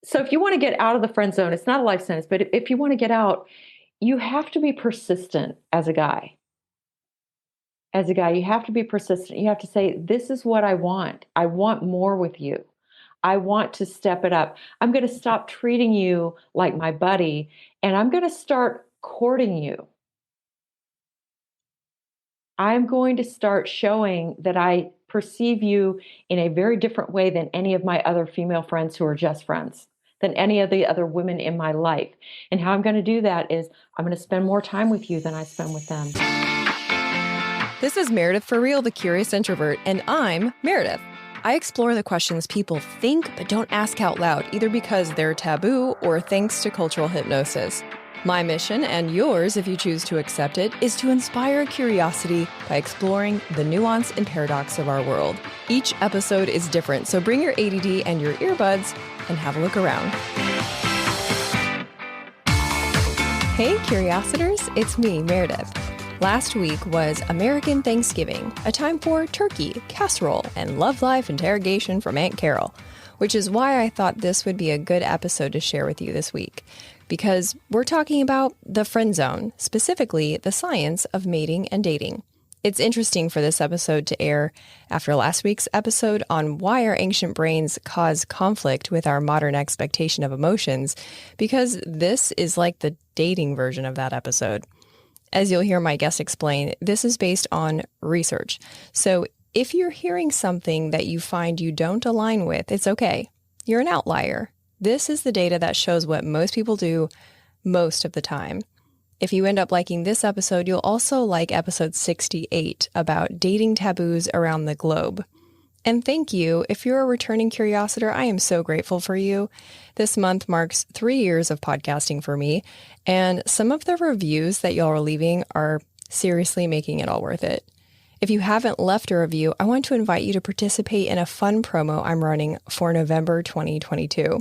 So if you want to get out of the friend zone, it's not a life sentence, but if you want to get out, you have to be persistent as a guy. As a guy, you have to be persistent. You have to say, this is what I want. I want more with you. I want to step it up. I'm going to stop treating you like my buddy, and I'm going to start courting you. I'm going to start showing that I perceive you in a very different way than any of my other female friends who are just friends, than any of the other women in my life. And how I'm going to do that is I'm going to spend more time with you than I spend with them. This is Meredith for Real, the Curious Introvert, and I'm Meredith. I explore the questions people think but don't ask out loud, either because they're taboo or thanks to cultural hypnosis. My mission, and yours if you choose to accept it, is to inspire curiosity by exploring the nuance and paradox of our world. Each episode is different, so bring your ADD and your earbuds and have a look around. Hey, Curiositors, it's me, Meredith. Last week was American Thanksgiving, a time for turkey, casserole, and love life interrogation from Aunt Carol, which is why I thought this would be a good episode to share with you this week, because we're talking about the friend zone, specifically the science of mating and dating. It's interesting for this episode to air after last week's episode on why our ancient brains cause conflict with our modern expectation of emotions, because this is like the dating version of that episode. As you'll hear my guest explain, this is based on research. So if you're hearing something that you find you don't align with, it's okay. You're an outlier. This is the data that shows what most people do most of the time. If you end up liking this episode, you'll also like episode 68 about dating taboos around the globe. And thank you. If you're a returning curiositor, I am so grateful for you. This month marks 3 years of podcasting for me, and some of the reviews that y'all are leaving are seriously making it all worth it. If you haven't left a review, I want to invite you to participate in a fun promo I'm running for November 2022.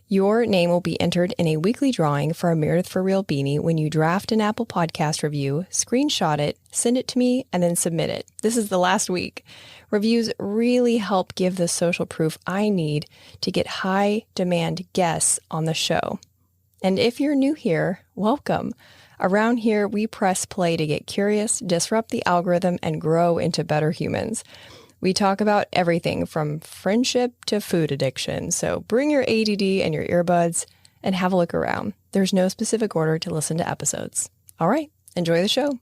Your name will be entered in a weekly drawing for a Meredith for Real beanie when you draft an Apple Podcast review, screenshot it, send it to me, and then submit it. This is the last week. Reviews really help give the social proof I need to get high-demand guests on the show. And if you're new here, welcome. Around here, we press play to get curious, disrupt the algorithm, and grow into better humans. We talk about everything from friendship to food addiction. So bring your ADD and your earbuds and have a look around. There's no specific order to listen to episodes. All right, enjoy the show.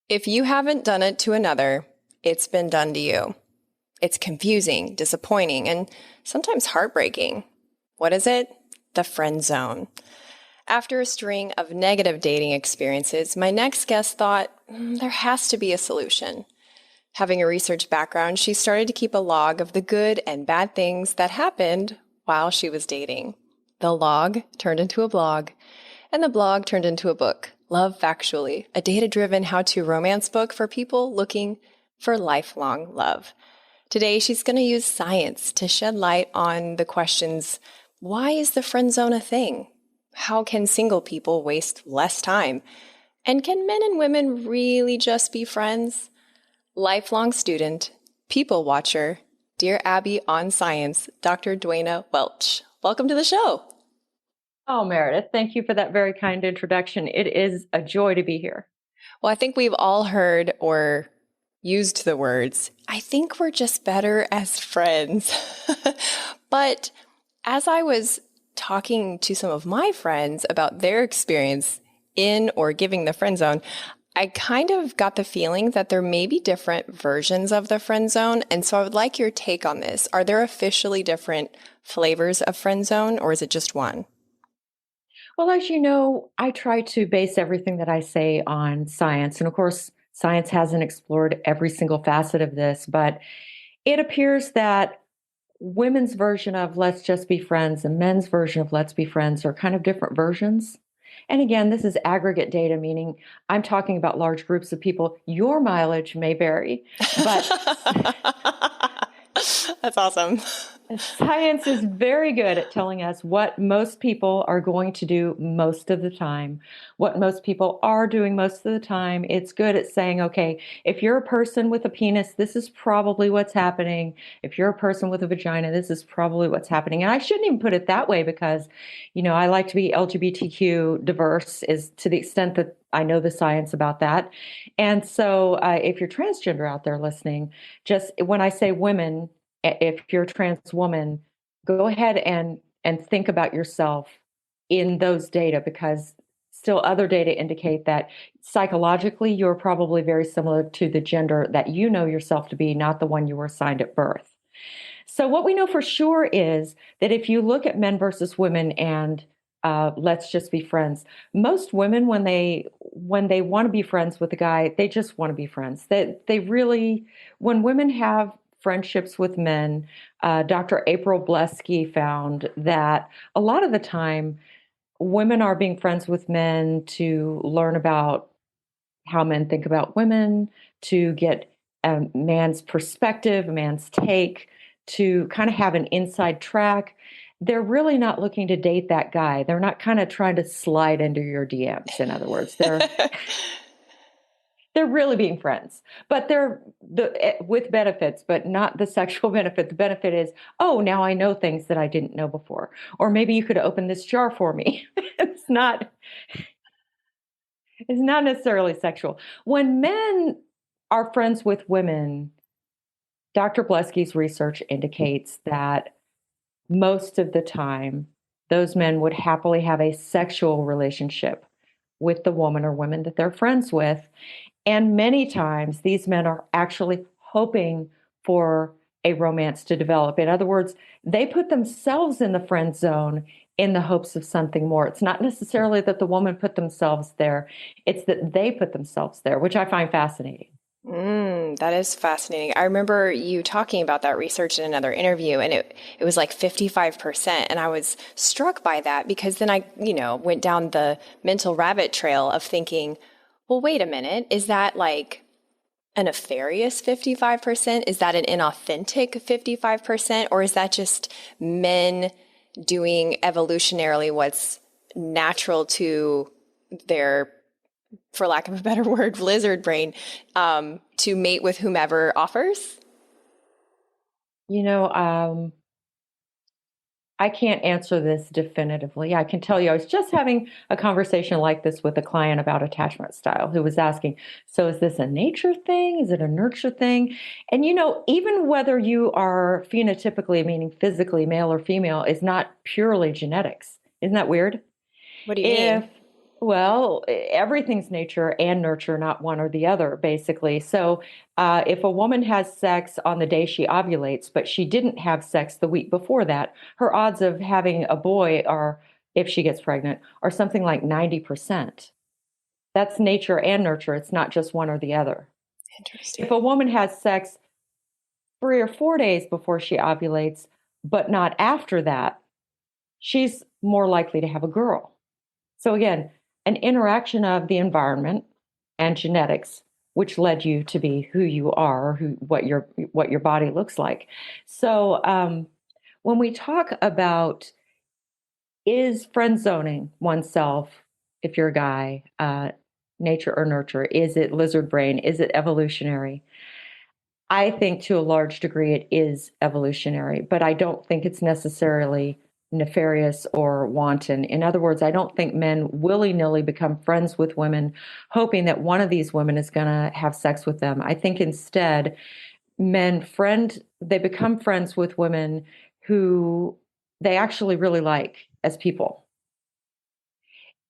If you haven't done it to another, it's been done to you. It's confusing, disappointing, and sometimes heartbreaking. What is it? The friend zone. After a string of negative dating experiences, my next guest thought, there has to be a solution. Having a research background, she started to keep a log of the good and bad things that happened while she was dating. The log turned into a blog, and the blog turned into a book, Love Factually, a data-driven how-to romance book for people looking for lifelong love. Today, she's going to use science to shed light on the questions, why is the friend zone a thing? How can single people waste less time? And can men and women really just be friends? Lifelong student, people watcher, Dear Abbey on Science, Dr. Duana Welch. Welcome to the show. Oh, Meredith, thank you for that very kind introduction. It is a joy to be here. Well, I think we've all heard or used the words, I think we're just better as friends. But as I was talking to some of my friends about their experience in or giving the friend zone, I kind of got the feeling that there may be different versions of the friend zone. And so I would like your take on this. Are there officially different flavors of friend zone, or is it just one? Well, as you know, I try to base everything that I say on science. And of course, science hasn't explored every single facet of this, but it appears that women's version of let's just be friends and men's version of let's be friends are kind of different versions. And again, this is aggregate data, meaning I'm talking about large groups of people. Your mileage may vary, but That's awesome. Science is very good at telling us what most people are going to do most of the time, what most people are doing most of the time. It's good at saying, okay, if you're a person with a penis, this is probably what's happening. If you're a person with a vagina, this is probably what's happening. And I shouldn't even put it that way because, I like to be LGBTQ diverse, is to the extent that I know the science about that. And so if you're transgender out there listening, just when I say women, if you're a trans woman, go ahead and think about yourself in those data, because still other data indicate that psychologically you're probably very similar to the gender that you know yourself to be, not the one you were assigned at birth. So what we know for sure is that if you look at men versus women and let's just be friends. Most women, when they want to be friends with a guy, they just want to be friends. They really, when women have friendships with men, Dr. April Blesky found that a lot of the time women are being friends with men to learn about how men think about women, to get a man's perspective, a man's take, to kind of have an inside track. They're really not looking to date that guy. They're not kind of trying to slide into your DMs. In other words, they're really being friends, but with benefits, but not the sexual benefit. The benefit is, oh, now I know things that I didn't know before, or maybe you could open this jar for me. It's not necessarily sexual. When men are friends with women, Dr. Blesky's research indicates that most of the time, those men would happily have a sexual relationship with the woman or women that they're friends with. And many times, these men are actually hoping for a romance to develop. In other words, they put themselves in the friend zone in the hopes of something more. It's not necessarily that the woman put themselves there, it's that they put themselves there, which I find fascinating. That is fascinating. I remember you talking about that research in another interview, and it was like 55%. And I was struck by that because then I, went down the mental rabbit trail of thinking, well, wait a minute, is that like a nefarious 55%? Is that an inauthentic 55%? Or is that just men doing evolutionarily what's natural to their, for lack of a better word, lizard brain, to mate with whomever offers? You know, I can't answer this definitively. I can tell you, I was just having a conversation like this with a client about attachment style who was asking, so is this a nature thing? Is it a nurture thing? And, even whether you are phenotypically, meaning physically male or female, is not purely genetics. Isn't that weird? What do you If mean? Well, everything's nature and nurture, not one or the other, basically. So, if a woman has sex on the day she ovulates, but she didn't have sex the week before that, her odds of having a boy are, if she gets pregnant, are something like 90%. That's nature and nurture. It's not just one or the other. If Interesting. a woman has sex 3 or 4 days before she ovulates, but not after that, she's more likely to have a girl. So again, an interaction of the environment and genetics, which led you to be who you are, what your body looks like. So when we talk about, is friend zoning oneself, if you're a guy, nature or nurture, is it lizard brain? Is it evolutionary? I think to a large degree it is evolutionary, but I don't think it's necessarily nefarious or wanton. In other words, I don't think men willy nilly become friends with women hoping that one of these women is going to have sex with them. I think instead, they become friends with women who they actually really like as people,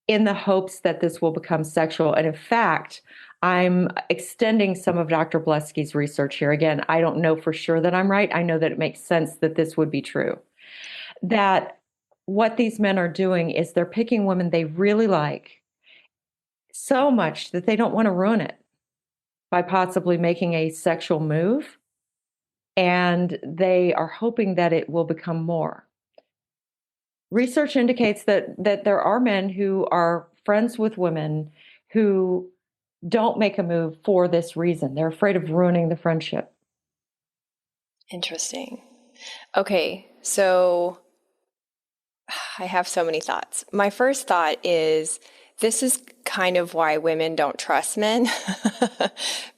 in the hopes that this will become sexual. And in fact, I'm extending some of Dr. Blesky's research here. Again, I don't know for sure that I'm right. I know that it makes sense that this would be true. That what these men are doing is they're picking women they really like so much that they don't want to ruin it by possibly making a sexual move. And they are hoping that it will become more. Research indicates that there are men who are friends with women who don't make a move for this reason. They're afraid of ruining the friendship. Interesting. Okay, so I have so many thoughts. My first thought is this is kind of why women don't trust men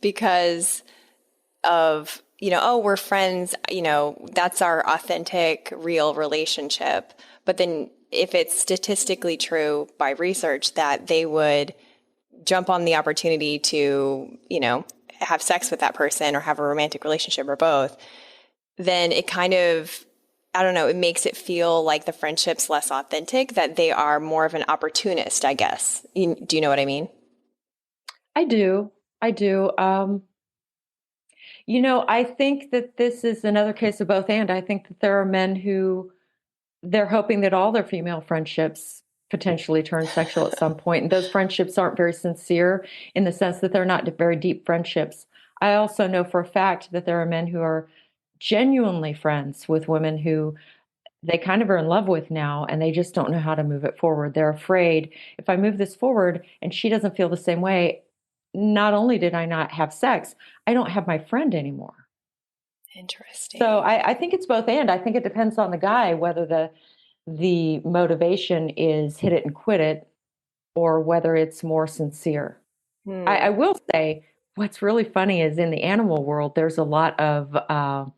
because of, oh, we're friends, that's our authentic, real relationship. But then if it's statistically true by research that they would jump on the opportunity to, have sex with that person or have a romantic relationship or both, then it kind of, I don't know, it makes it feel like the friendship's less authentic, that they are more of an opportunist, I guess. Do you know what I mean? I do. I do. I think that this is another case of both and. I think that there are men who they're hoping that all their female friendships potentially turn sexual at some point. And those friendships aren't very sincere in the sense that they're not very deep friendships. I also know for a fact that there are men who are genuinely friends with women who they kind of are in love with now and they just don't know how to move it forward. They're afraid if I move this forward and she doesn't feel the same way, not only did I not have sex, I don't have my friend anymore. So Interesting. I think it's both and. I think it depends on the guy whether the motivation is hit it and quit it or whether it's more sincere. I Hmm. will say what's really funny is in the animal world, there's a lot of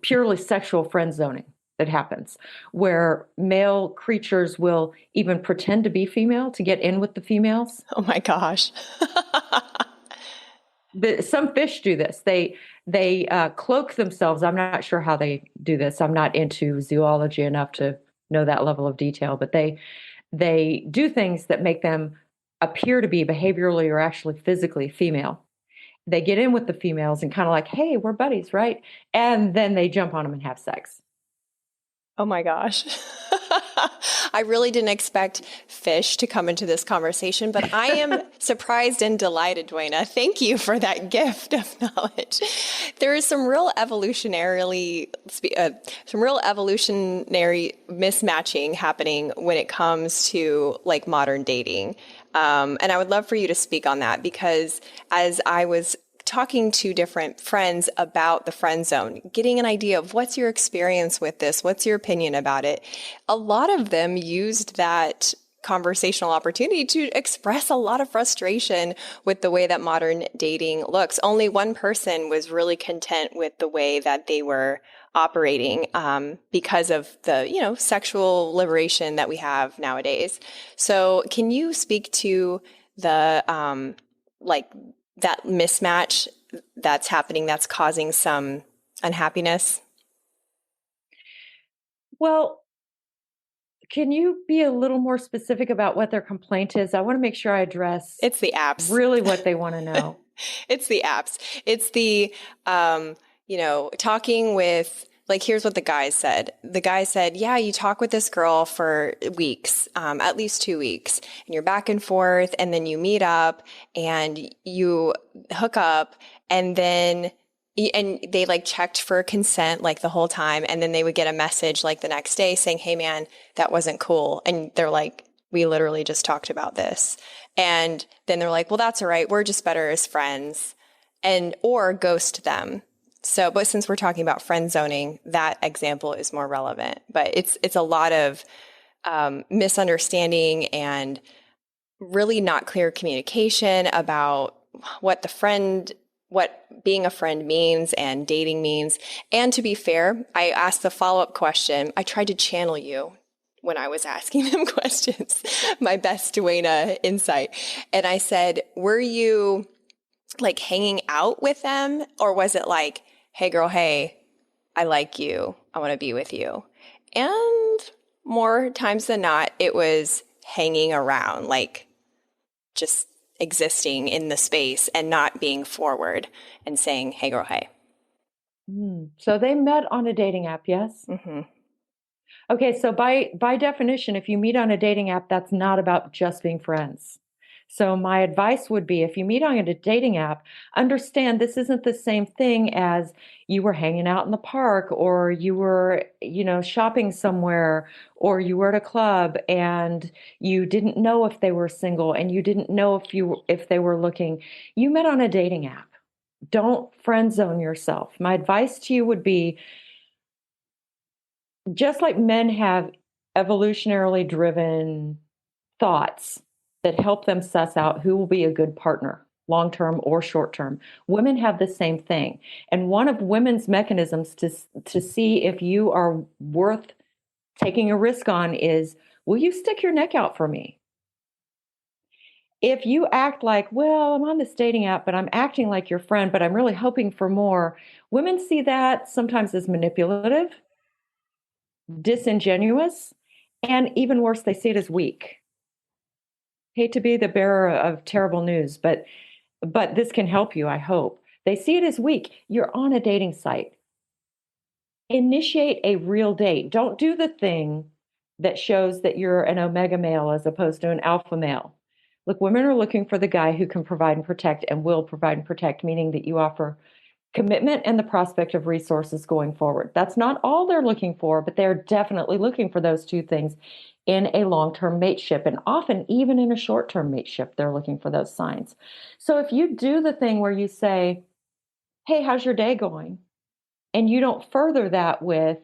purely sexual friend zoning that happens where male creatures will even pretend to be female to get in with the females. Oh my gosh. Some fish do this. They cloak themselves. I'm not sure how they do this. I'm not into zoology enough to know that level of detail, but they do things that make them appear to be behaviorally or actually physically female. They get in with the females and kind of like, hey, we're buddies, right? And then they jump on them and have sex. Oh my gosh. I really didn't expect fish to come into this conversation, but I am surprised and delighted, Duana. Thank you for that gift of knowledge. There is some real evolutionary mismatching happening when it comes to like modern dating. And I would love for you to speak on that because as I was talking to different friends about the friend zone, getting an idea of what's your experience with this, what's your opinion about it. A lot of them used that conversational opportunity to express a lot of frustration with the way that modern dating looks. Only one person was really content with the way that they were operating because of the, sexual liberation that we have nowadays. So can you speak to the like that mismatch that's happening that's causing some unhappiness? Well, can you be a little more specific about what their complaint is? I want to make sure I address It's the apps. really what they want to know. It's the apps. It's the, talking with, like, here's what the guy said. The guy said, yeah, you talk with this girl for weeks, at least 2 weeks, and you're back and forth, and then you meet up and you hook up, and then and they like checked for consent like the whole time, and then they would get a message like the next day saying, hey man, that wasn't cool. And they're like, we literally just talked about this. And then they're like, well, that's all right. We're just better as friends, and or ghost them. So, but since we're talking about friend zoning, that example is more relevant. But it's a lot of misunderstanding and really not clear communication about what the friend, what being a friend means and dating means. And to be fair, I asked the follow-up question. I tried to channel you when I was asking them questions, my best Duana insight. And I said, were you like hanging out with them? Or was it like, hey girl, hey, I like you. I want to be with you. And more times than not, it was hanging around, like just existing in the space and not being forward and saying, hey girl, hey. So they met on a dating app, yes? Mm-hmm. Okay, so by definition, if you meet on a dating app, that's not about just being friends. So my advice would be if you meet on a dating app, understand this isn't the same thing as you were hanging out in the park or you were, shopping somewhere or you were at a club and you didn't know if they were single and you didn't know if they were looking. You met on a dating app. Don't friend zone yourself. My advice to you would be, just like men have evolutionarily driven thoughts that help them suss out who will be a good partner, long term or short term. Women have the same thing. And one of women's mechanisms to see if you are worth taking a risk on is, will you stick your neck out for me? If you act like, well, I'm on this dating app, but I'm acting like your friend, but I'm really hoping for more, women see that sometimes as manipulative, disingenuous, and even worse, they see it as weak. Hate to be the bearer of terrible news, but this can help you, I hope. They see it as weak. You're on a dating site. Initiate a real date. Don't do the thing that shows that you're an omega male as opposed to an alpha male. Look, women are looking for the guy who can provide and protect and will provide and protect, meaning that you offer commitment and the prospect of resources going forward. That's not all they're looking for, but they're definitely looking for those two things in a long-term mateship. And often, even in a short-term mateship, they're looking for those signs. So if you do the thing where you say, hey, how's your day going? And you don't further that with,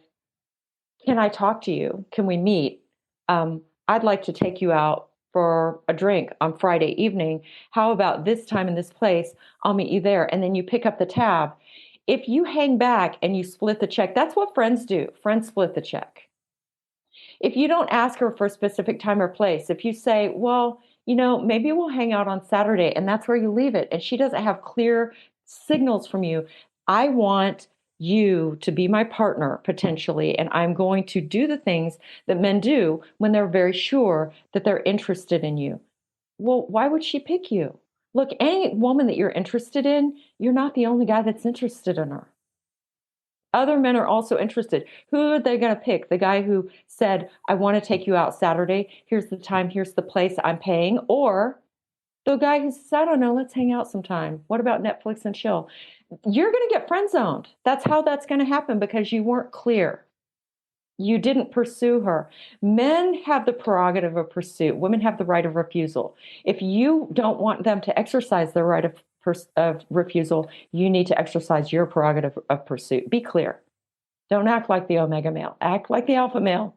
can I talk to you? Can we meet? I'd like to take you out for a drink on Friday evening. How about this time in this place? I'll meet you there. And then you pick up the tab. If you hang back and you split the check, that's what friends do. Friends split the check. If you don't ask her for a specific time or place, if you say, well, maybe we'll hang out on Saturday, and that's where you leave it, and she doesn't have clear signals from you, I want you to be my partner potentially, and I'm going to do the things that men do when they're very sure that they're interested in you. Well, why would she pick you? Look, any woman that you're interested in, you're not the only guy that's interested in her. Other men are also interested. Who are they going to pick? The guy who said, I want to take you out Saturday. Here's the time. Here's the place. I'm paying. Or the guy who says, I don't know, let's hang out sometime. What about Netflix and chill? You're going to get friend zoned. That's how that's going to happen because you weren't clear. You didn't pursue her. Men have the prerogative of pursuit. Women have the right of refusal. If you don't want them to exercise their right of refusal, you need to exercise your prerogative of pursuit. Be clear. Don't act like the omega male. Act like the alpha male.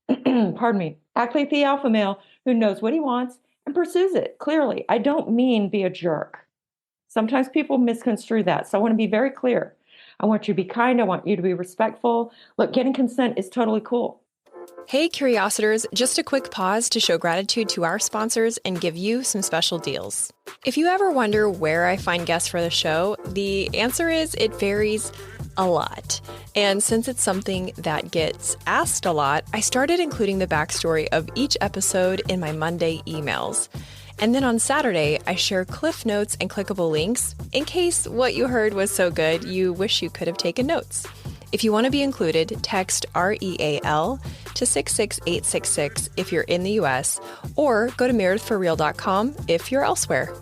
Pardon me. Act like the alpha male who knows what he wants and pursues it clearly. I don't mean be a jerk. Sometimes people misconstrue that. So I want to be very clear. I want you to be kind. I want you to be respectful. Look, getting consent is totally cool. Hey, Curiositors, just a quick pause to show gratitude to our sponsors and give you some special deals. If you ever wonder where I find guests for the show, the answer is it varies a lot. And since it's something that gets asked a lot, I started including the backstory of each episode in my Monday emails. And then on Saturday, I share cliff notes and clickable links in case what you heard was so good you wish you could have taken notes. If you want to be included, text REAL to 66866 if you're in the US, or go to meredithforreal.com if you're elsewhere.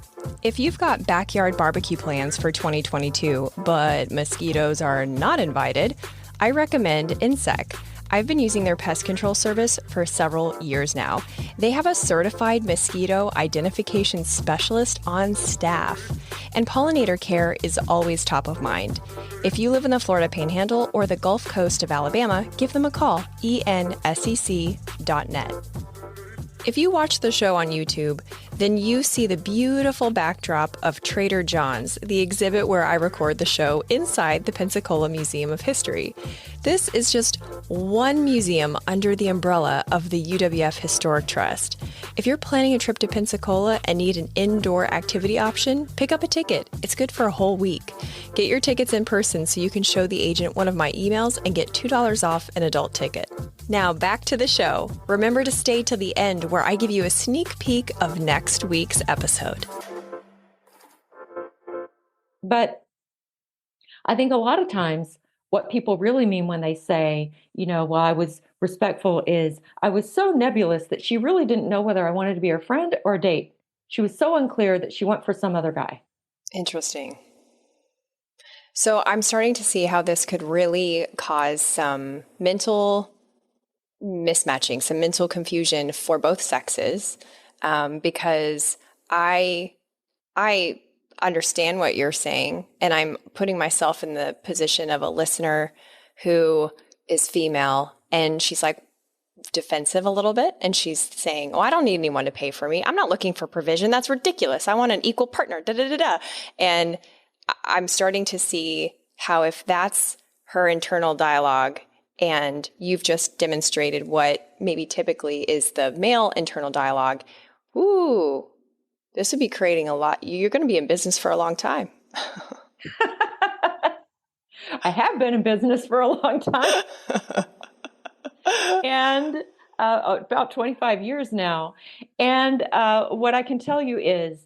If you've got backyard barbecue plans for 2022, but mosquitoes are not invited, I recommend Insect. I've been using their pest control service for several years now. They have a certified mosquito identification specialist on staff, and pollinator care is always top of mind. If you live in the Florida Panhandle or the Gulf Coast of Alabama, give them a call, ensec.net. If you watch the show on YouTube, then you see the beautiful backdrop of Trader John's, the exhibit where I record the show inside the Pensacola Museum of History. This is just one museum under the umbrella of the UWF Historic Trust. If you're planning a trip to Pensacola and need an indoor activity option, pick up a ticket. It's good for a whole week. Get your tickets in person so you can show the agent one of my emails and get $2 off an adult ticket. Now back to the show. Remember to stay till the end where I give you a sneak peek of next week's episode. But I think a lot of times what people really mean when they say, well, I was respectful is I was so nebulous that she really didn't know whether I wanted to be her friend or a date. She was so unclear that she went for some other guy. Interesting. So I'm starting to see how this could really cause some mental mismatching, some mental confusion for both sexes, because I understand what you're saying, and I'm putting myself in the position of a listener who is female, and she's like defensive a little bit, and she's saying, "Oh, I don't need anyone to pay for me. I'm not looking for provision. That's ridiculous. I want an equal partner." Da da da da. And I'm starting to see how, if that's her internal dialogue, and you've just demonstrated what maybe typically is the male internal dialogue, ooh, this would be creating a lot. You're going to be in business for a long time. I have been in business for a long time. And about 25 years now. And what I can tell you is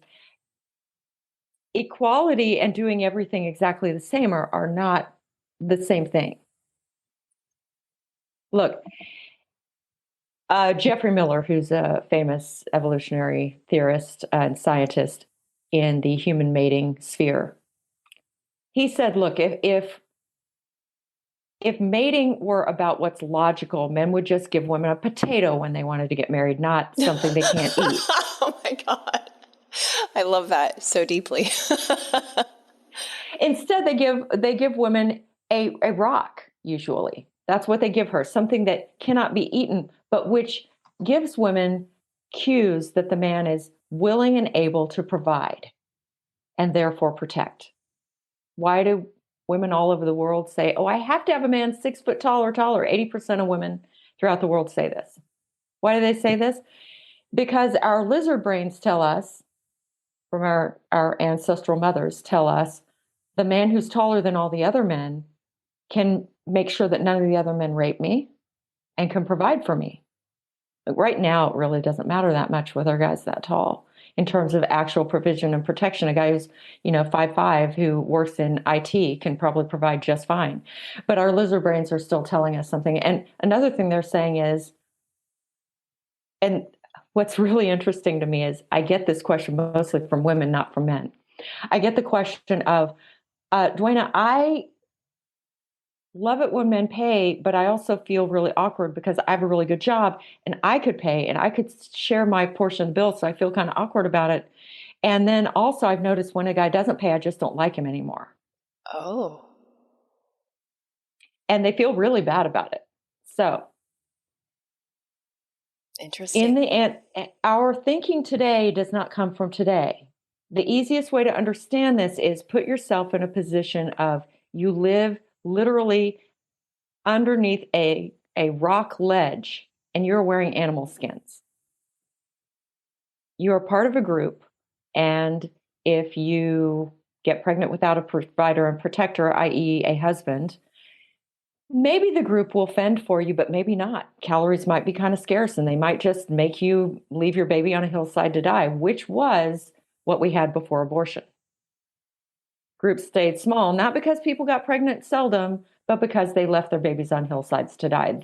equality and doing everything exactly the same are not the same thing. Look, Jeffrey Miller, who's a famous evolutionary theorist and scientist in the human mating sphere, he said, look, if mating were about what's logical, men would just give women a potato when they wanted to get married, not something they can't eat. Oh my God. I love that so deeply. Instead, they give women a rock, usually. That's what they give her, something that cannot be eaten, but which gives women cues that the man is willing and able to provide and therefore protect. Why do women all over the world say, "Oh, I have to have a man 6 foot tall or taller"? 80% of women throughout the world say this. Why do they say this? Because our lizard brains tell us, from our ancestral mothers tell us, the man who's taller than all the other men can make sure that none of the other men rape me and can provide for me. But right now, it really doesn't matter that much with our guys that tall in terms of actual provision and protection. A guy who's, 5'5", who works in IT can probably provide just fine. But our lizard brains are still telling us something. And another thing they're saying is, and what's really interesting to me is I get this question mostly from women, not from men. I get the question of, Duana, I love it when men pay, but I also feel really awkward because I have a really good job and I could pay and I could share my portion of the bill. So I feel kind of awkward about it. And then also I've noticed when a guy doesn't pay, I just don't like him anymore. Oh. And they feel really bad about it. So interesting. in the end, our thinking today does not come from today. The easiest way to understand this is put yourself in a position of you live literally underneath a rock ledge and you're wearing animal skins. You are part of a group, and if you get pregnant without a provider and protector, i.e. a husband, maybe the group will fend for you, but maybe not. Calories might be kind of scarce and they might just make you leave your baby on a hillside to die, which was what we had before abortion. Groups stayed small, not because people got pregnant seldom, but because they left their babies on hillsides to die.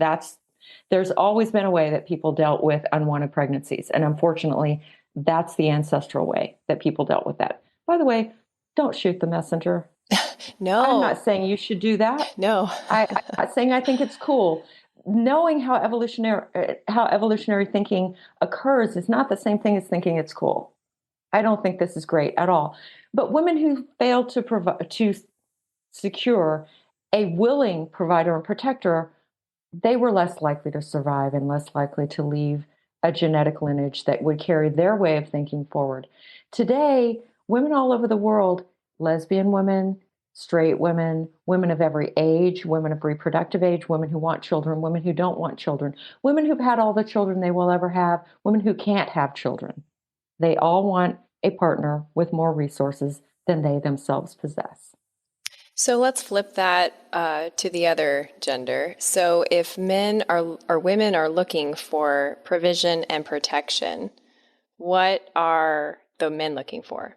There's always been a way that people dealt with unwanted pregnancies. And unfortunately, that's the ancestral way that people dealt with that. By the way, don't shoot the messenger. No. I'm not saying you should do that. No. I'm not saying I think it's cool. Knowing how evolutionary thinking occurs is not the same thing as thinking it's cool. I don't think this is great at all. But women who fail to secure a willing provider and protector, they were less likely to survive and less likely to leave a genetic lineage that would carry their way of thinking forward. Today, women all over the world, lesbian women, straight women, women of every age, women of reproductive age, women who want children, women who don't want children, women who've had all the children they will ever have, women who can't have children. They all want a partner with more resources than they themselves possess. So let's flip that to the other gender. So if men or women are looking for provision and protection, what are the men looking for?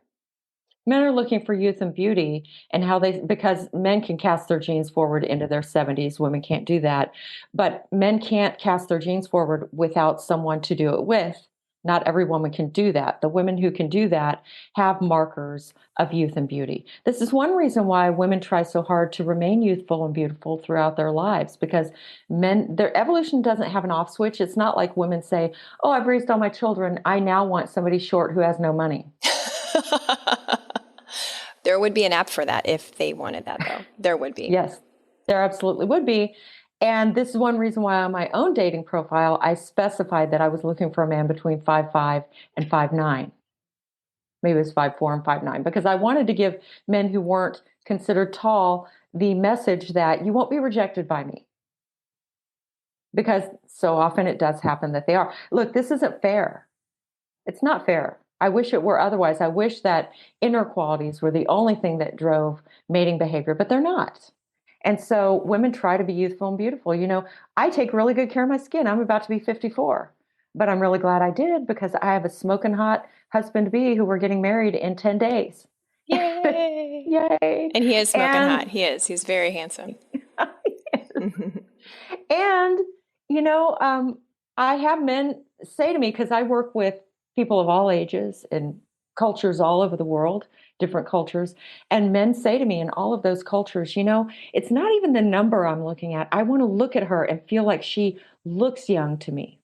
Men are looking for youth and beauty, and because men can cast their genes forward into their 70s, women can't do that. But men can't cast their genes forward without someone to do it with. Not every woman can do that. The women who can do that have markers of youth and beauty. This is one reason why women try so hard to remain youthful and beautiful throughout their lives, because their evolution doesn't have an off switch. It's not like women say, "Oh, I've raised all my children. I now want somebody short who has no money." There would be an app for that if they wanted that, though. There would be. Yes, there absolutely would be. And this is one reason why on my own dating profile, I specified that I was looking for a man between 5'5" and 5'9". Maybe it was 5'4" and 5'9", because I wanted to give men who weren't considered tall the message that you won't be rejected by me. Because so often it does happen that they are. Look, this isn't fair. It's not fair. I wish it were otherwise. I wish that inner qualities were the only thing that drove mating behavior, but they're not. And so women try to be youthful and beautiful. I take really good care of my skin. I'm about to be 54, but I'm really glad I did, because I have a smoking hot husband-to-be who we're getting married in 10 days. Yay! Yay. And he is smoking hot. He is. He's very handsome. And, I have men say to me, because I work with people of all ages and cultures all over the world, different cultures, and men say to me in all of those cultures, it's not even the number I'm looking at. I want to look at her and feel like she looks young to me.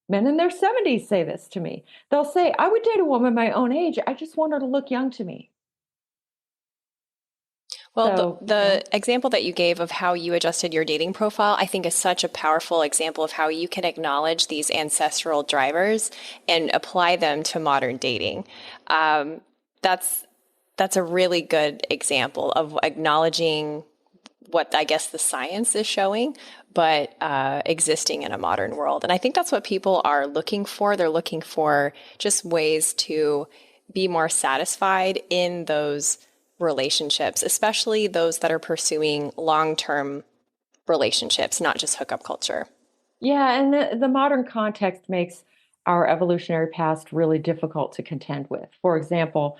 Men in their 70s say this to me. They'll say, I would date a woman my own age. I just want her to look young to me. Well, the example that you gave of how you adjusted your dating profile, I think is such a powerful example of how you can acknowledge these ancestral drivers and apply them to modern dating. That's a really good example of acknowledging what I guess the science is showing, but existing in a modern world. And I think that's what people are looking for. They're looking for just ways to be more satisfied in those relationships, especially those that are pursuing long-term relationships, not just hookup culture. Yeah, and the modern context makes our evolutionary past really difficult to contend with. For example,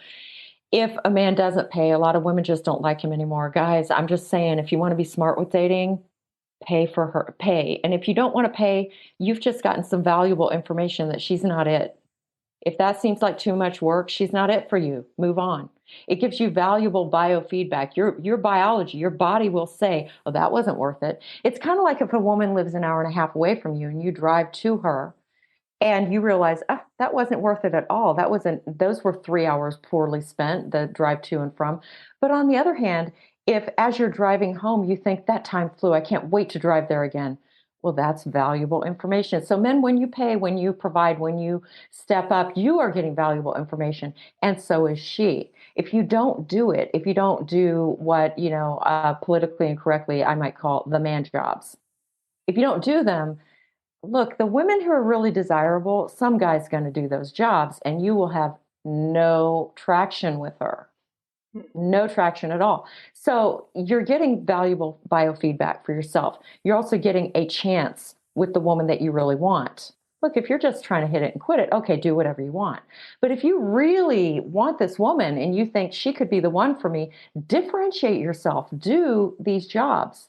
if a man doesn't pay, a lot of women just don't like him anymore. Guys, I'm just saying, if you want to be smart with dating, pay. And if you don't want to pay, you've just gotten some valuable information that she's not it. If that seems like too much work, she's not it for you. Move on. It gives you valuable biofeedback. Your biology, your body will say, oh, that wasn't worth it. It's kind of like if a woman lives an hour and a half away from you and you drive to her and you realize, that wasn't worth it at all. Those were 3 hours poorly spent, the drive to and from. But on the other hand, if as you're driving home, you think that time flew, I can't wait to drive there again. Well, that's valuable information. So men, when you pay, when you provide, when you step up, you are getting valuable information. And so is she. If you don't do it, if you don't do what, politically incorrectly, I might call the man jobs. If you don't do them, look, the women who are really desirable, some guy's going to do those jobs and you will have no traction with her. No traction at all. So you're getting valuable biofeedback for yourself. You're also getting a chance with the woman that you really want. Look, if you're just trying to hit it and quit it, okay, do whatever you want. But if you really want this woman and you think she could be the one for me, differentiate yourself. Do these jobs.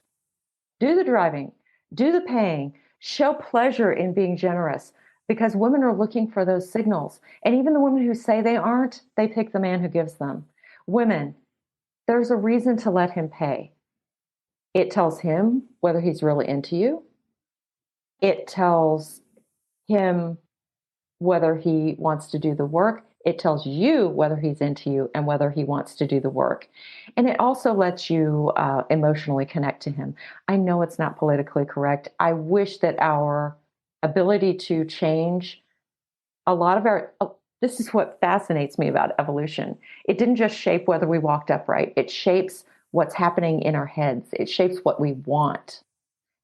Do the driving. Do the paying. Show pleasure in being generous, because women are looking for those signals. And even the women who say they aren't, they pick the man who gives them. Women, there's a reason to let him pay. It tells him whether he's really into you. It tells him whether he wants to do the work. It tells you whether he's into you and whether he wants to do the work. And it also lets you emotionally connect to him. I know it's not politically correct. I wish that our ability to change a lot of this is what fascinates me about evolution. It didn't just shape whether we walked upright. It shapes what's happening in our heads. It shapes what we want.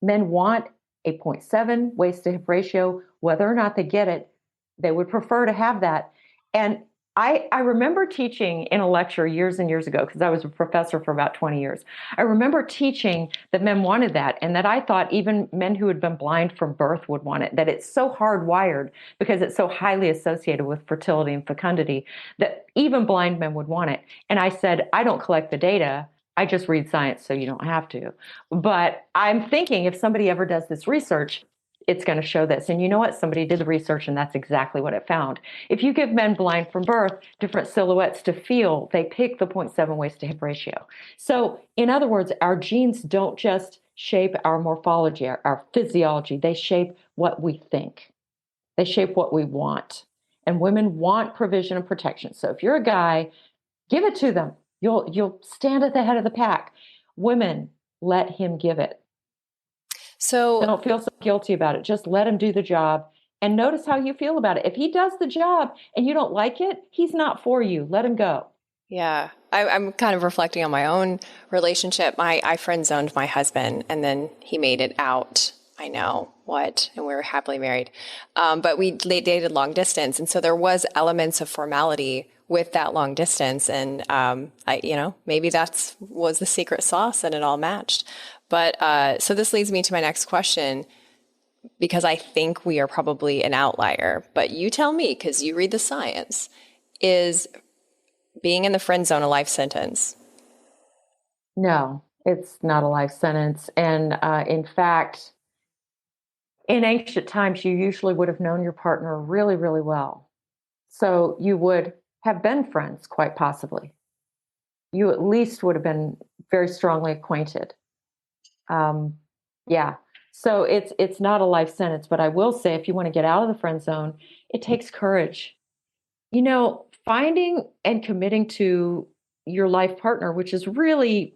Men want a 0.7 waist to hip ratio. Whether or not they get it, they would prefer to have that. And I remember teaching in a lecture years and years ago, because I was a professor for about 20 years. I remember teaching that men wanted that, and that I thought even men who had been blind from birth would want it, that it's so hardwired because it's so highly associated with fertility and fecundity that even blind men would want it. And I said, I don't collect the data. I just read science, so you don't have to. But I'm thinking if somebody ever does this research, it's going to show this. And you know what? Somebody did the research and that's exactly what it found. If you give men blind from birth different silhouettes to feel, they pick the 0.7 waist to hip ratio. So in other words, our genes don't just shape our morphology, our physiology. They shape what we think. They shape what we want. And women want provision and protection. So if you're a guy, give it to them. You'll stand at the head of the pack. Women, let him give it. So, Don't feel so guilty about it. Just let him do the job and notice how you feel about it. If he does the job and you don't like it, he's not for you. Let him go. yeah, I'm kind of reflecting on my own relationship. I friend zoned my husband, and then he made it out. I know what, and we were happily married. But we dated long distance, and so there was elements of formality with that long distance, and maybe that's was the secret sauce, and it all matched. But so this leads me to my next question, because I think we are probably an outlier. But you tell me, because you read the science. Is being in the friend zone a life sentence? No, it's not a life sentence. And in fact, in ancient times, you usually would have known your partner really, really well. So you would have been friends, quite possibly. You at least would have been very strongly acquainted. Um, yeah. So it's not a life sentence, but I will say if you want to get out of the friend zone, it takes courage. Finding and committing to your life partner, which is really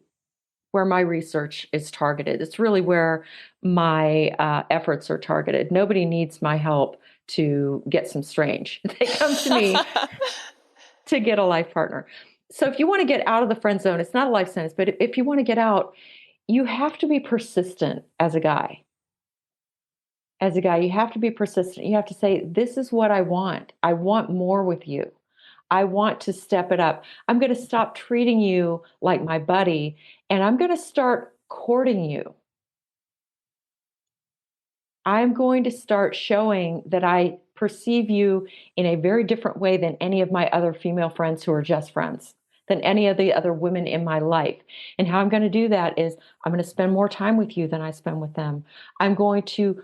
where my research is targeted. It's really where my efforts are targeted. Nobody needs my help to get some strange. They come to me to get a life partner. So if you want to get out of the friend zone, it's not a life sentence, but if you want to get out, you have to be persistent as a guy. As a guy, you have to be persistent. You have to say, this is what I want. I want more with you. I want to step it up. I'm going to stop treating you like my buddy and I'm going to start courting you. I'm going to start showing that I perceive you in a very different way than any of my other female friends who are just friends, than any of the other women in my life. And how I'm going to do that is I'm going to spend more time with you than I spend with them. I'm going to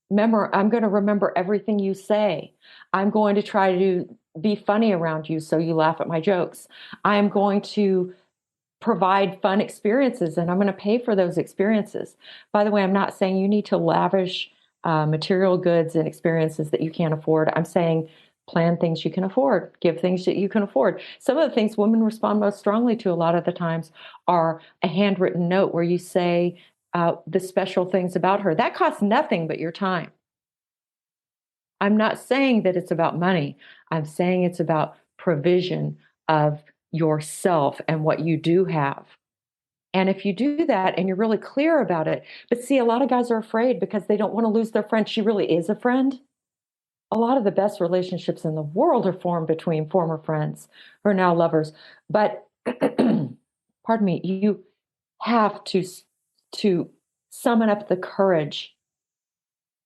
remember everything you say. I'm going to try to be funny around you so you laugh at my jokes. I'm going to provide fun experiences and I'm going to pay for those experiences. By the way, I'm not saying you need to lavish material goods and experiences that you can't afford. I'm saying plan things you can afford, give things that you can afford. Some of the things women respond most strongly to a lot of the times are a handwritten note where you say the special things about her. That costs nothing but your time. I'm not saying that it's about money. I'm saying it's about provision of yourself and what you do have. And if you do that and you're really clear about it, but see, a lot of guys are afraid because they don't want to lose their friend. She really is a friend. A lot of the best relationships in the world are formed between former friends who are now lovers. But pardon me, you have to summon up the courage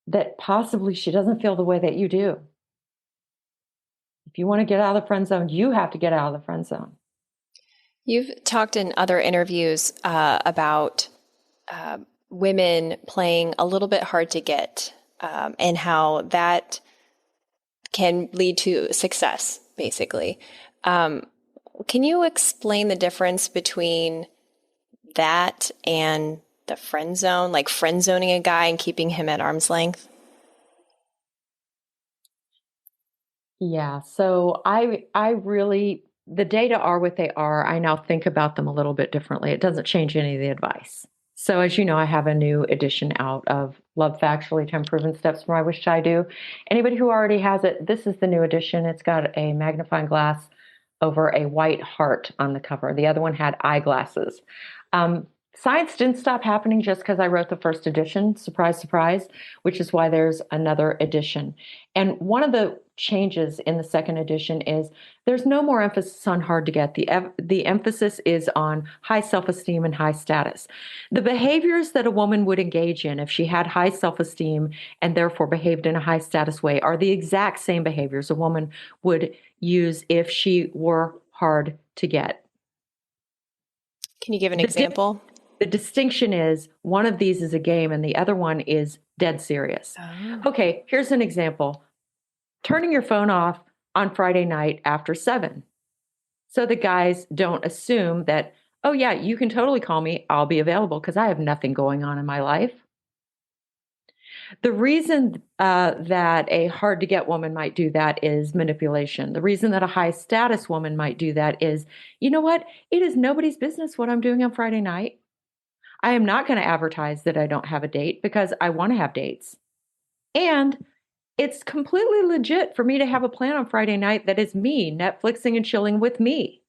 that possibly she doesn't feel the way that you do. If you want to get out of the friend zone, you have to get out of the friend zone. You've talked in other interviews about women playing a little bit hard to get and how that can lead to success, basically. Can you explain the difference between that and the friend zone, like friend zoning a guy and keeping him at arm's length? Yeah, so I really the data are what they are. I now think about them a little bit differently. It doesn't change any of the advice. So as you know, I have a new edition out of Love Factually 10 Proven Steps for My Wish I Do. Anybody who already has it, this is the new edition. It's got a magnifying glass over a white heart on the cover. The other one had eyeglasses. Science didn't stop happening just because I wrote the first edition, surprise, surprise, which is why there's another edition. And one of the changes in the second edition is there's no more emphasis on hard to get. The emphasis is on high self-esteem and high status. The behaviors that a woman would engage in if she had high self-esteem and therefore behaved in a high status way are the exact same behaviors a woman would use if she were hard to get. Can you give an The example? The distinction is one of these is a game and the other one is dead serious. Oh. Okay, here's an example. Turning your phone off on Friday night after 7. So the guys don't assume that, oh, yeah, you can totally call me. I'll be available because I have nothing going on in my life. The reason that a hard to get woman might do that is manipulation. The reason that a high status woman might do that is, you know what? It is nobody's business what I'm doing on Friday night. I am not going to advertise that I don't have a date because I want to have dates. And it's completely legit for me to have a plan on Friday night that is me Netflixing and chilling with me.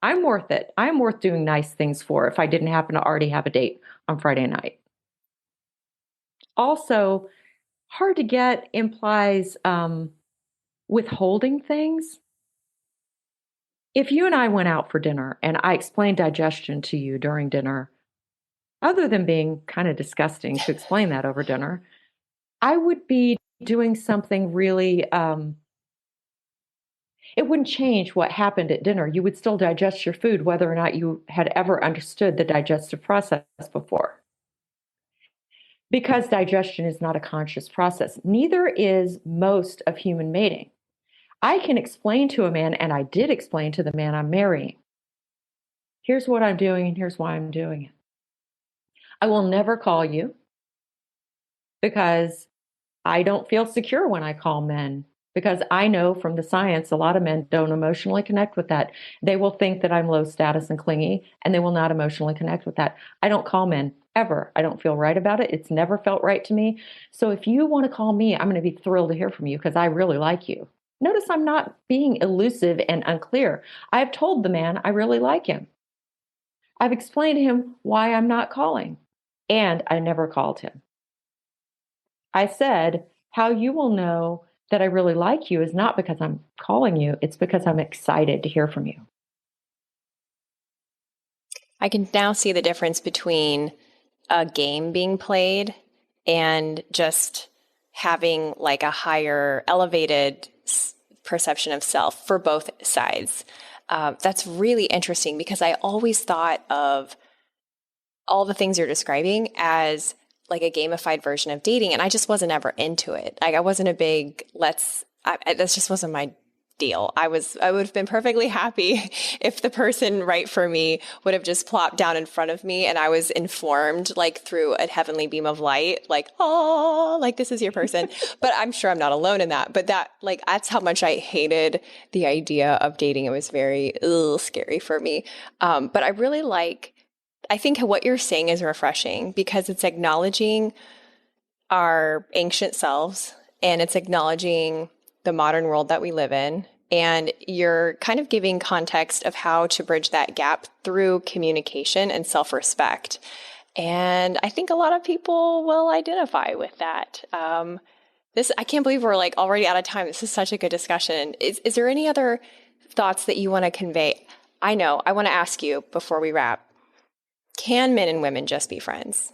I'm worth it. I'm worth doing nice things for if I didn't happen to already have a date on Friday night. Also, hard to get implies withholding things. If you and I went out for dinner and I explained digestion to you during dinner, other than being kind of disgusting to explain that over dinner, I would be doing something really, it wouldn't change what happened at dinner. You would still digest your food, whether or not you had ever understood the digestive process before. Because digestion is not a conscious process, neither is most of human mating. I can explain to a man, and I did explain to the man I'm marrying, here's what I'm doing and here's why I'm doing it. I will never call you because I don't feel secure when I call men because I know from the science, a lot of men don't emotionally connect with that. They will think that I'm low status and clingy, and they will not emotionally connect with that. I don't call men ever. I don't feel right about it. It's never felt right to me. So if you want to call me, I'm going to be thrilled to hear from you because I really like you. Notice I'm not being elusive and unclear. I've told the man I really like him. I've explained to him why I'm not calling, and I never called him. I said, how you will know that I really like you is not because I'm calling you, it's because I'm excited to hear from you. I can now see the difference between a game being played and just having like a higher elevated perception of self for both sides. That's really interesting because I always thought of all the things you're describing as like a gamified version of dating. And I just wasn't ever into it. Like I wasn't a big, that just wasn't my deal. I would have been perfectly happy if the person right for me would have just plopped down in front of me and I was informed like through a heavenly beam of light, like, oh, like this is your person. But I'm sure I'm not alone in that. But that's how much I hated the idea of dating. It was very scary for me. But I think what you're saying is refreshing because it's acknowledging our ancient selves and it's acknowledging the modern world that we live in. And you're kind of giving context of how to bridge that gap through communication and self-respect. And I think a lot of people will identify with that. I can't believe we're like already out of time. This is such a good discussion. Is there any other thoughts that you want to convey? I want to ask you before we wrap. Can men and women just be friends?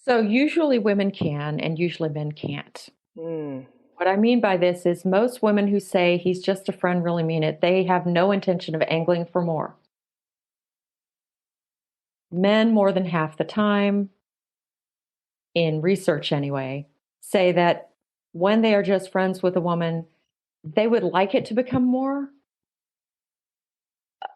So usually women can, and usually men can't. Mm. What I mean by this is most women who say he's just a friend really mean it. They have no intention of angling for more. Men, more than half the time, in research anyway, say that when they are just friends with a woman, they would like it to become more.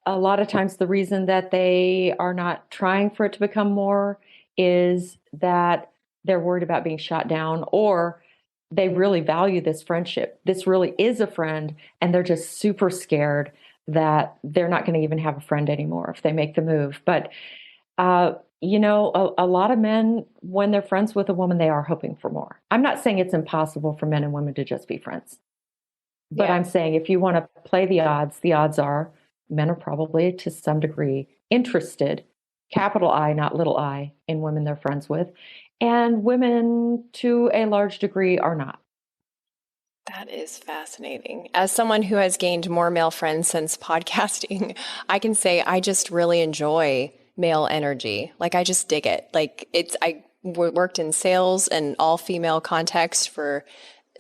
A lot of times the reason that they are not trying for it to become more is that they're worried about being shot down, or they really value this friendship. This really is a friend, and they're just super scared that they're not going to even have a friend anymore if they make the move. But, a lot of men, when they're friends with a woman, they are hoping for more. I'm not saying it's impossible for men and women to just be friends. But yeah. I'm saying if you want to play the odds are men are probably to some degree interested, capital I, not little I, in women they're friends with. And women to a large degree are not. That is fascinating. As someone who has gained more male friends since podcasting, I can say I just really enjoy male energy. Like I just dig it. I worked in sales and all female context for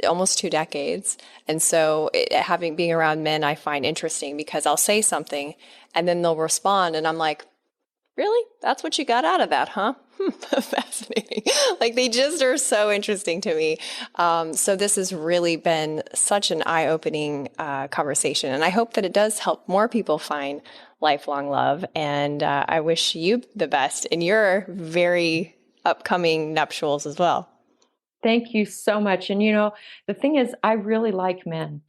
almost 2 decades. And so being around men, I find interesting because I'll say something and then they'll respond. And I'm like, really? That's what you got out of that, huh? Fascinating. Like they just are so interesting to me. So this has really been such an eye-opening conversation. And I hope that it does help more people find lifelong love. And I wish you the best in your very upcoming nuptials as well. Thank you so much. And the thing is, I really like men.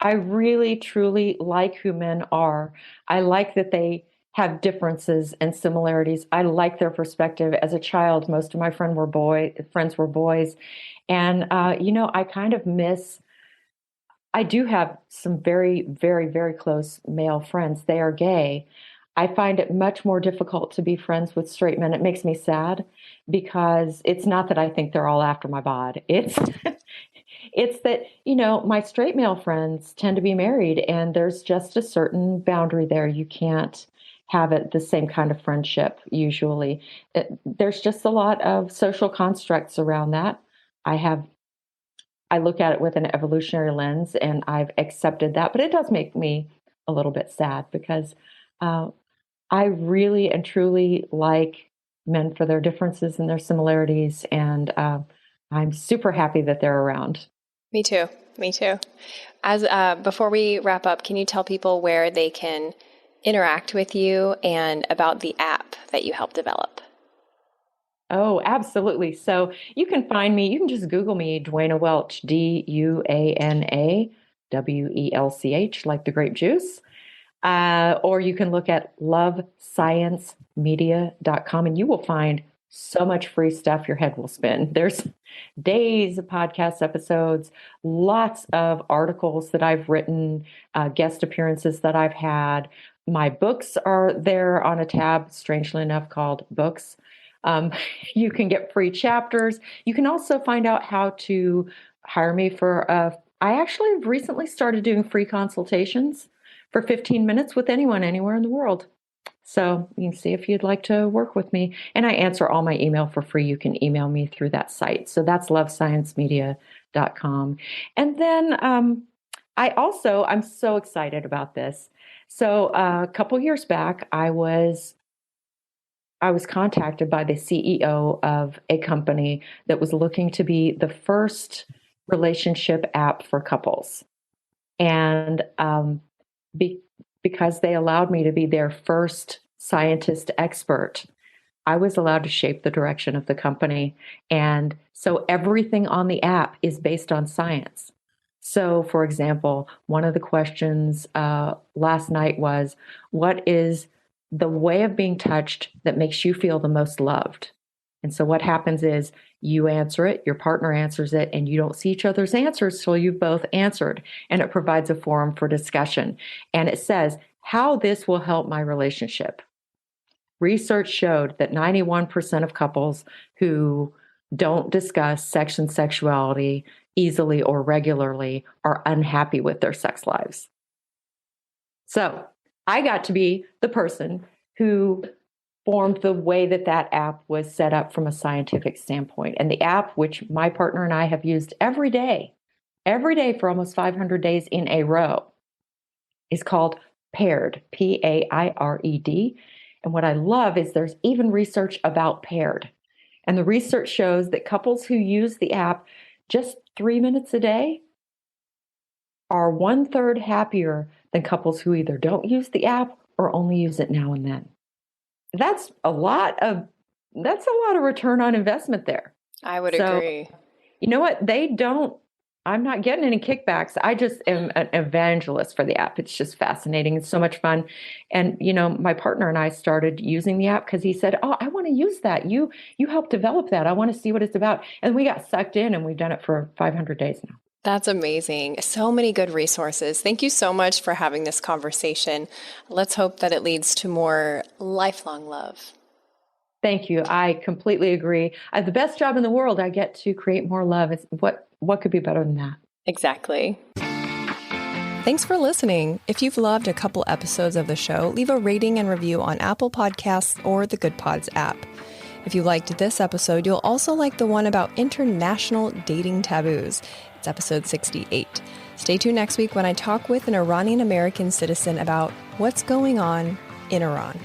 I really, truly like who men are. I like that they have differences and similarities. I like their perspective. As a child, most of my friends were boys. And, I kind of miss, I do have some very, very, very close male friends. They are gay. I find it much more difficult to be friends with straight men. It makes me sad because it's not that I think they're all after my bod. It's that, my straight male friends tend to be married and there's just a certain boundary there. You can't have it the same kind of friendship usually. There's just a lot of social constructs around that. I look at it with an evolutionary lens and I've accepted that, but it does make me a little bit sad because I really and truly like men for their differences and their similarities. And I'm super happy that they're around. Me too. Me too. As before we wrap up, can you tell people where they can interact with you and about the app that you helped develop? Oh, absolutely. So you can find me, you can just Google me, Duana Welch, DuanaWelch, like the grape juice. Or you can look at lovesciencemedia.com and you will find so much free stuff your head will spin. There's days of podcast episodes, lots of articles that I've written, guest appearances that I've had. My books are there on a tab, strangely enough, called Books. You can get free chapters. You can also find out how to hire me I actually recently started doing free consultations for 15 minutes with anyone, anywhere in the world. So you can see if you'd like to work with me. And I answer all my email for free. You can email me through that site. So that's lovesciencemedia.com. And then I'm so excited about this. So a couple years back, I was contacted by the CEO of a company that was looking to be the first relationship app for couples. And because they allowed me to be their first scientist expert, I was allowed to shape the direction of the company. And so everything on the app is based on science. So, for example, one of the questions last night was, what is the way of being touched that makes you feel the most loved? And so what happens is you answer it, your partner answers it, and you don't see each other's answers till you've both answered. And it provides a forum for discussion. And it says how this will help my relationship. Research showed that 91% of couples who don't discuss sex and sexuality easily or regularly are unhappy with their sex lives. So I got to be the person who formed the way that app was set up from a scientific standpoint. And the app, which my partner and I have used every day for almost 500 days in a row, is called Paired, Paired. And what I love is there's even research about Paired. And the research shows that couples who use the app just 3 minutes a day are 1/3 happier than couples who either don't use the app or only use it now and then. That's a lot of return on investment there. I would agree. You know what? I'm not getting any kickbacks. I just am an evangelist for the app. It's just fascinating. It's so much fun. And, my partner and I started using the app because he said, oh, I want to use that. You helped develop that. I want to see what it's about. And we got sucked in and we've done it for 500 days now. That's amazing. So many good resources. Thank you so much for having this conversation. Let's hope that it leads to more lifelong love. Thank you. I completely agree. I have the best job in the world. I get to create more love. What could be better than that? Exactly. Thanks for listening. If you've loved a couple episodes of the show, leave a rating and review on Apple Podcasts or the Good Pods app. If you liked this episode, you'll also like the one about international dating taboos. It's episode 68. Stay tuned next week when I talk with an Iranian American citizen about what's going on in Iran.